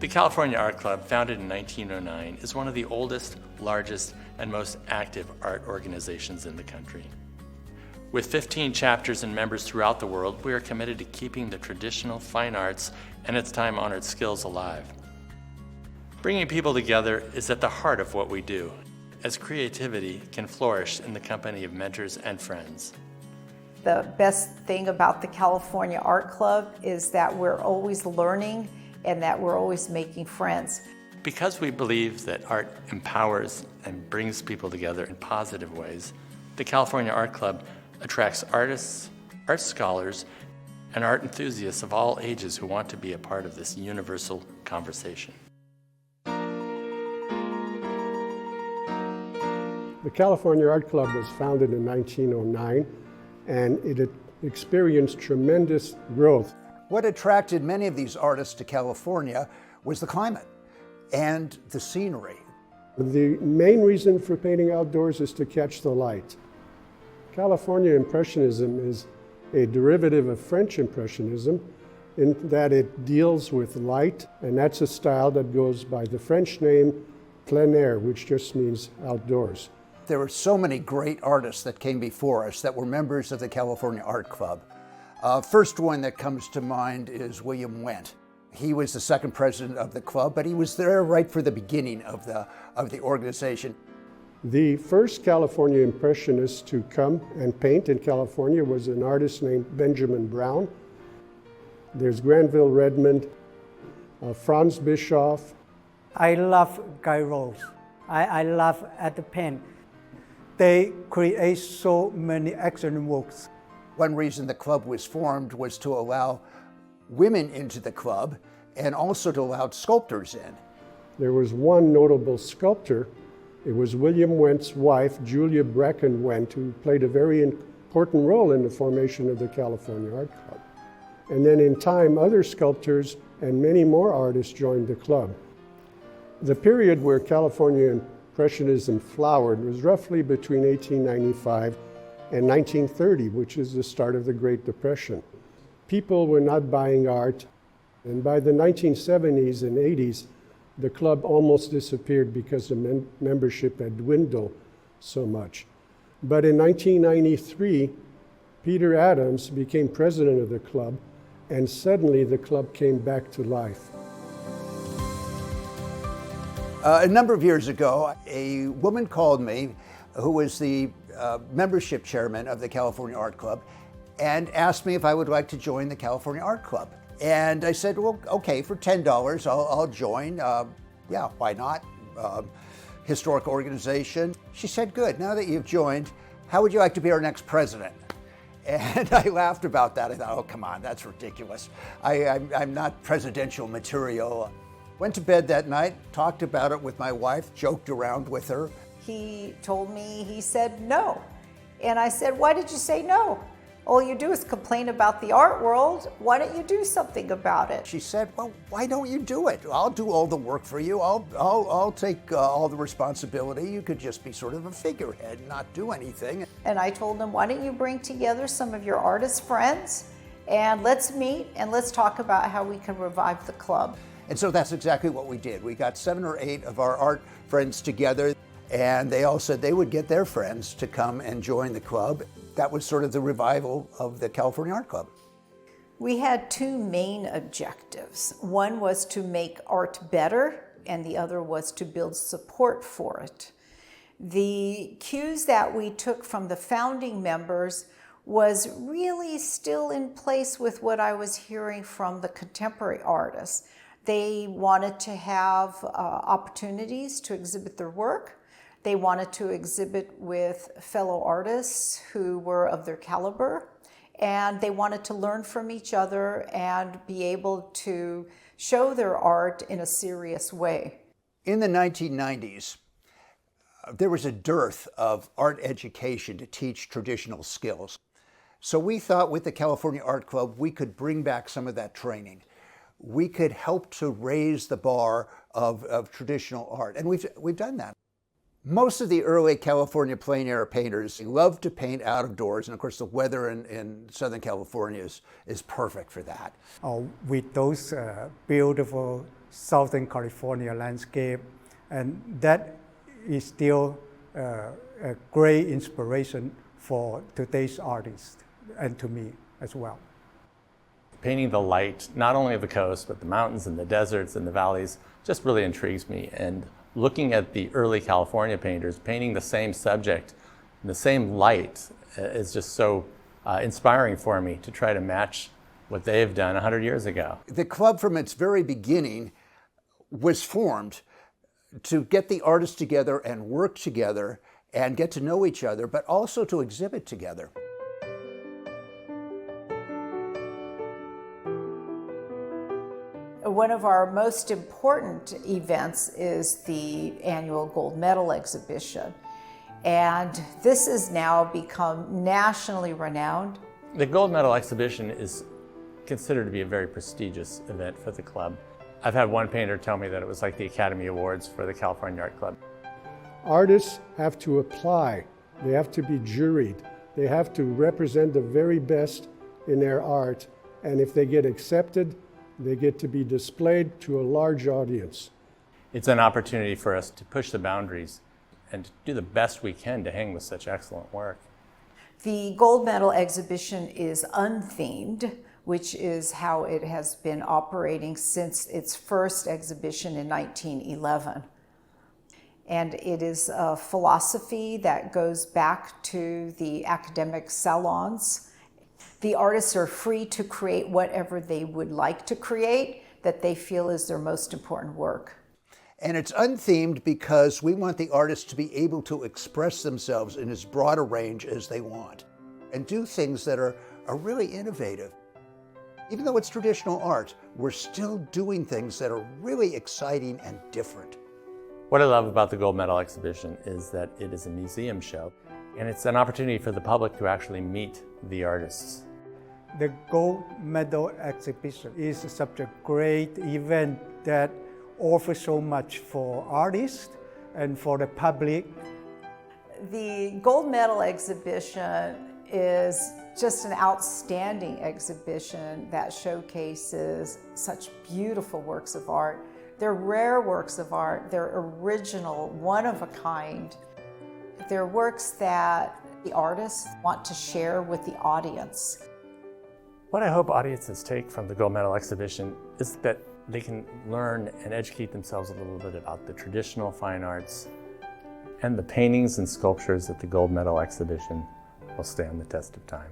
The California Art Club, founded in 1909, is one of the oldest, largest, and most active art organizations in the country. With 15 chapters and members throughout the world, we are committed to keeping the traditional fine arts and its time-honored skills alive. Bringing people together is at the heart of what we do, as creativity can flourish in the company of mentors and friends. The best thing about the California Art Club is that we're always learning and that we're always making friends. Because we believe that art empowers and brings people together in positive ways, the California Art Club attracts artists, art scholars, and art enthusiasts of all ages who want to be a part of this universal conversation. The California Art Club was founded in 1909, and it experienced tremendous growth. What attracted many of these artists to California was the climate and the scenery. The main reason for painting outdoors is to catch the light. California Impressionism is a derivative of French Impressionism in that it deals with light, and that's a style that goes by the French name plein air, which just means outdoors. There were so many great artists that came before us that were members of the California Art Club. First one that comes to mind is William Wendt. He was the second president of the club, but he was there right for the beginning of the organization. The first California Impressionist to come and paint in California was an artist named Benjamin Brown. There's Granville Redmond, Franz Bischoff. I love Guy Rose. I love at the pen. They create so many excellent works. One reason the club was formed was to allow women into the club and also to allow sculptors in. There was one notable sculptor. It was William Wendt's wife, Julia Bracken Wendt, who played a very important role in the formation of the California Art Club. And then in time, other sculptors and many more artists joined the club. The period where California Impressionism flowered was roughly between 1895 and 1930, which is the start of the Great Depression. People were not buying art, and by the 1970s and 80s, the club almost disappeared because the membership had dwindled so much. But in 1993, Peter Adams became president of the club, and suddenly the club came back to life. A number of years ago, a woman called me who was the membership chairman of the California Art Club and asked me if I would like to join the California Art Club. And I said, well, okay, for $10, I'll join. Yeah, why not? Historic organization. She said, good, now that you've joined, how would you like to be our next president? And I laughed about that. I thought, oh, come on, that's ridiculous. I'm not presidential material. Went to bed that night, talked about it with my wife, joked around with her. He told me, he said no. And I said, why did you say no? All you do is complain about the art world. Why don't you do something about it? She said, well, why don't you do it? I'll do all the work for you. I'll take all the responsibility. You could just be sort of a figurehead and not do anything. And I told him, why don't you bring together some of your artist friends and let's meet and let's talk about how we can revive the club. And so that's exactly what we did. We got 7 or 8 of our art friends together, and they all said they would get their friends to come and join the club. That was sort of the revival of the California Art Club. We had 2 main objectives. One was to make art better, and the other was to build support for it. The cues that we took from the founding members was really still in place with what I was hearing from the contemporary artists. They wanted to have opportunities to exhibit their work. They wanted to exhibit with fellow artists who were of their caliber, and they wanted to learn from each other and be able to show their art in a serious way. In the 1990s, there was a dearth of art education to teach traditional skills. So we thought with the California Art Club, we could bring back some of that training. We could help to raise the bar of traditional art, and we've done that. Most of the early California plein air painters loved to paint out of doors, and of course the weather in Southern California is perfect for that. With those beautiful Southern California landscape, and that is still a great inspiration for today's artists and to me as well. Painting the light, not only of the coast, but the mountains and the deserts and the valleys, just really intrigues me. And looking at the early California painters, painting the same subject, the same light, is just so inspiring for me to try to match what they've done 100 years ago. The club from its very beginning was formed to get the artists together and work together and get to know each other, but also to exhibit together. One of our most important events is the annual gold medal exhibition. And this has now become nationally renowned. The gold medal exhibition is considered to be a very prestigious event for the club. I've had one painter tell me that it was like the Academy Awards for the California Art Club. Artists have to apply. They have to be juried. They have to represent the very best in their art. And if they get accepted, they get to be displayed to a large audience. It's an opportunity for us to push the boundaries and to do the best we can to hang with such excellent work. The gold medal exhibition is unthemed, which is how it has been operating since its first exhibition in 1911. And it is a philosophy that goes back to the academic salons. The artists are free to create whatever they would like to create that they feel is their most important work. And it's unthemed because we want the artists to be able to express themselves in as broad a range as they want and do things that are really innovative. Even though it's traditional art, we're still doing things that are really exciting and different. What I love about the gold medal exhibition is that it is a museum show, and it's an opportunity for the public to actually meet the artists. The gold medal exhibition is such a great event that offers so much for artists and for the public. The gold medal exhibition is just an outstanding exhibition that showcases such beautiful works of art. They're rare works of art, they're original, one of a kind. They're works that the artists want to share with the audience. What I hope audiences take from the gold medal exhibition is that they can learn and educate themselves a little bit about the traditional fine arts and the paintings and sculptures at the gold medal exhibition will stand the test of time.